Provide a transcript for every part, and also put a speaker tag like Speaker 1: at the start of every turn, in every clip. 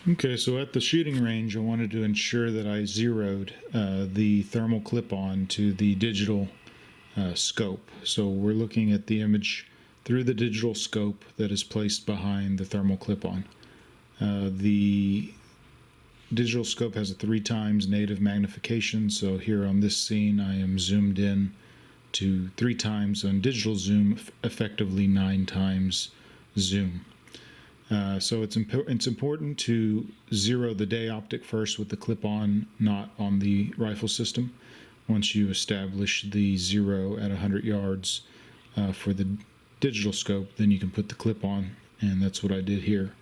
Speaker 1: Okay, so at the shooting range, I wanted to ensure that I zeroed the thermal clip-on to the digital scope. So we're looking at the image through the digital scope that is placed behind the thermal clip-on. The digital scope has a 3 times native magnification, so here on this scene I am zoomed in to 3 times on digital zoom, effectively 9 times zoom. So it's important to zero the day optic first with the clip-on, not on the rifle system. Once you establish the zero at 100 yards for the digital scope, then you can put the clip on, and that's what I did here.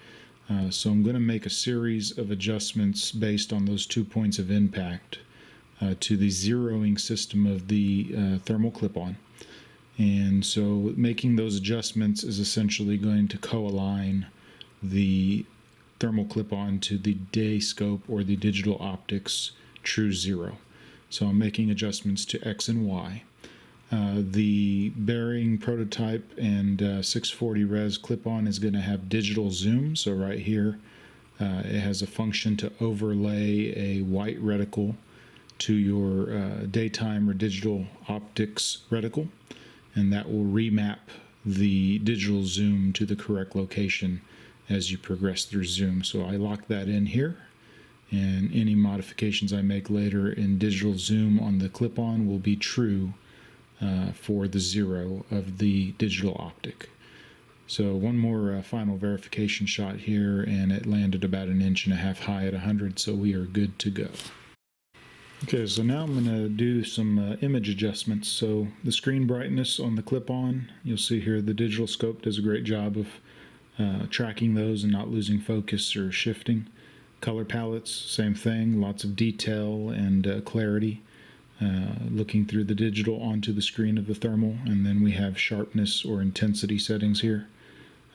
Speaker 1: So I'm going to make a series of adjustments based on those 2 points of impact to the zeroing system of the thermal clip-on. And so making those adjustments is essentially going to co-align the thermal clip-on to the day scope or the digital optics true zero. So I'm making adjustments to X and Y. The Bering prototype and 640 res clip-on is going to have digital zoom. So right here it has a function to overlay a white reticle to your daytime or digital optics reticle, and that will remap the digital zoom to the correct location as you progress through zoom. So I lock that in here, and any modifications I make later in digital zoom on the clip-on will be true for the zero of the digital optic. So one more final verification shot here, and it landed about 1.5 inches high at 100, so we are good to go. Okay, so now I'm going to do some image adjustments. So the screen brightness on the clip-on, you'll see here the digital scope does a great job of tracking those and not losing focus or shifting. Color palettes, same thing, lots of detail and clarity looking through the digital onto the screen of the thermal. And then we have sharpness or intensity settings here.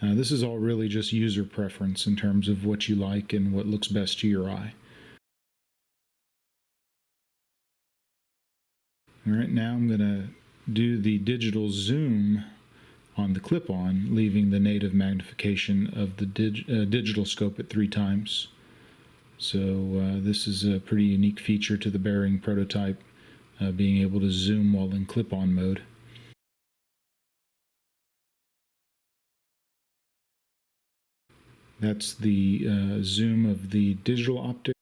Speaker 1: This is all really just user preference in terms of what you like and what looks best to your eye. All right, now I'm going to do the digital zoom on the clip-on, leaving the native magnification of the digital scope at 3 times. So this is a pretty unique feature to the Bering prototype, being able to zoom while in clip-on mode. That's the zoom of the digital optic.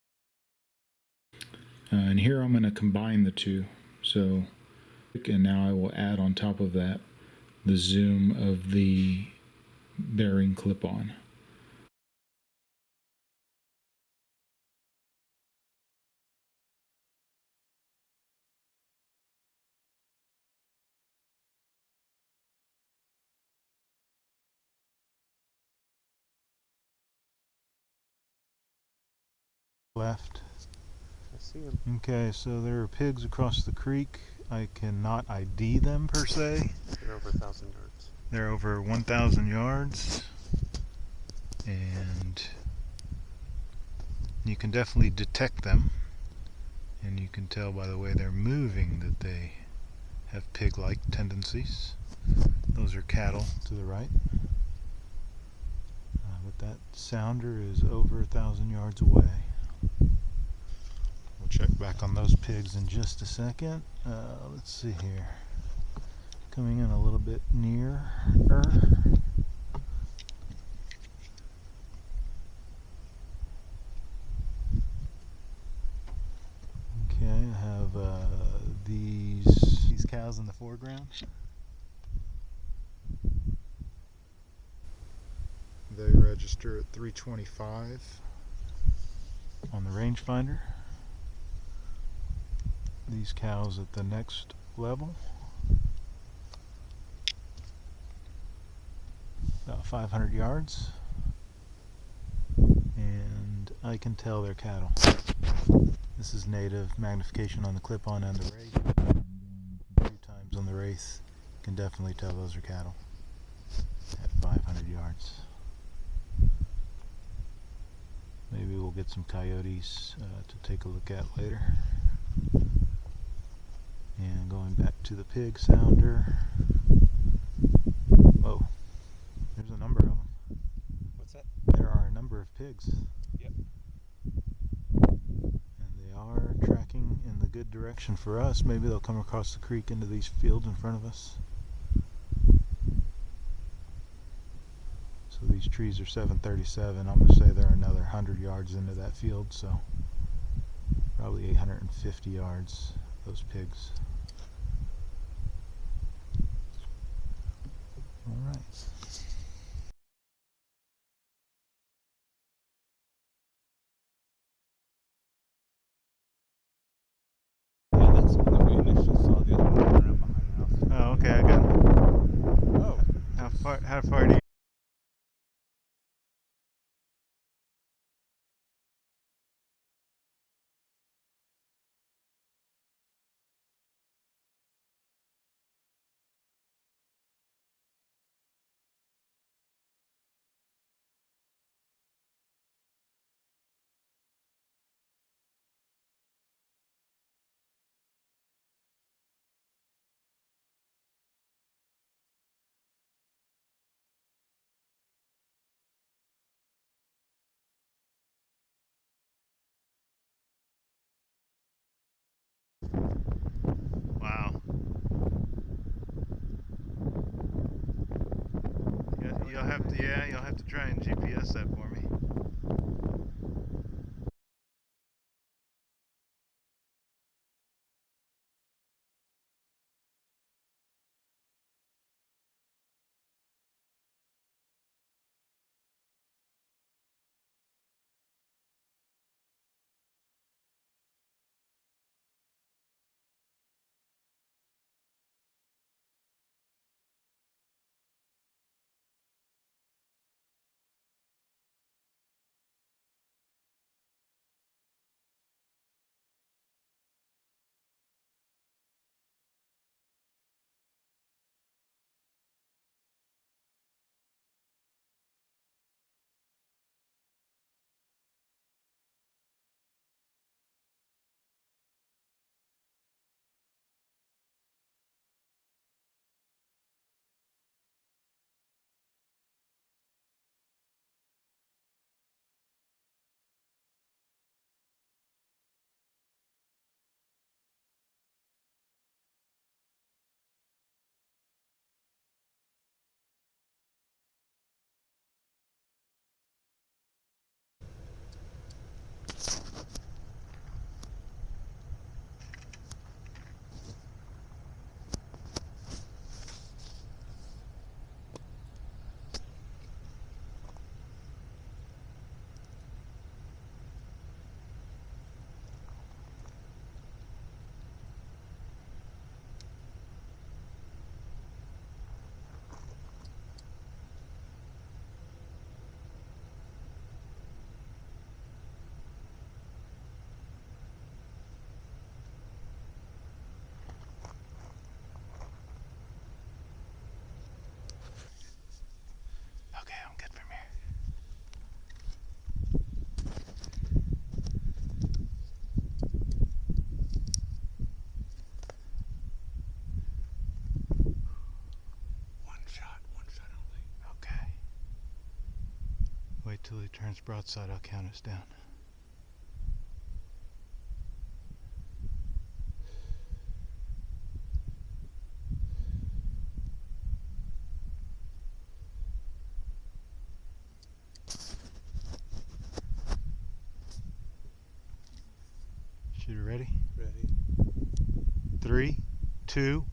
Speaker 1: And here I'm going to combine the two. So, and now I will add on top of that the zoom of the Bering clip-on. Left.
Speaker 2: I see them.
Speaker 1: Okay, so there are pigs across the creek. I cannot ID them per se.
Speaker 2: They're over 1,000 yards.
Speaker 1: They're over 1,000 yards, and you can definitely detect them, and you can tell by the way they're moving that they have pig-like tendencies. Those are cattle to the right, but that sounder is over 1,000 yards away. We'll check back on those pigs in just a second. Let's see here. Coming in a little bit nearer. Okay, I have these cows in the foreground. They register at 325 on the rangefinder. These cows at the next level, about 500 yards, and I can tell they're cattle. This is native magnification on the clip-on and the wraith, and 2 times on the wraith. You can definitely tell those are cattle at 500 yards. Maybe we'll get some coyotes to take a look at later. And going back to the pig sounder. Whoa, there's a number of them.
Speaker 2: What's that?
Speaker 1: There are a number of pigs.
Speaker 2: Yep.
Speaker 3: direction for us. Maybe they'll come across the creek into these fields in front of us. So these trees are 737. I'm going to say they're another 100 yards into that field, so probably 850 yards, those pigs. All right.
Speaker 2: Yeah, that's the one that we initially saw. The other one went around behind the house.
Speaker 3: Oh, okay, I got it.
Speaker 2: Oh.
Speaker 3: How far do you? Wow. You'll have to try and GPS that for me. Okay, I'm good from here.
Speaker 2: One shot only.
Speaker 3: Okay. Wait till he turns broadside, I'll count us down. Shooter ready?
Speaker 2: Ready.
Speaker 3: 3, 2.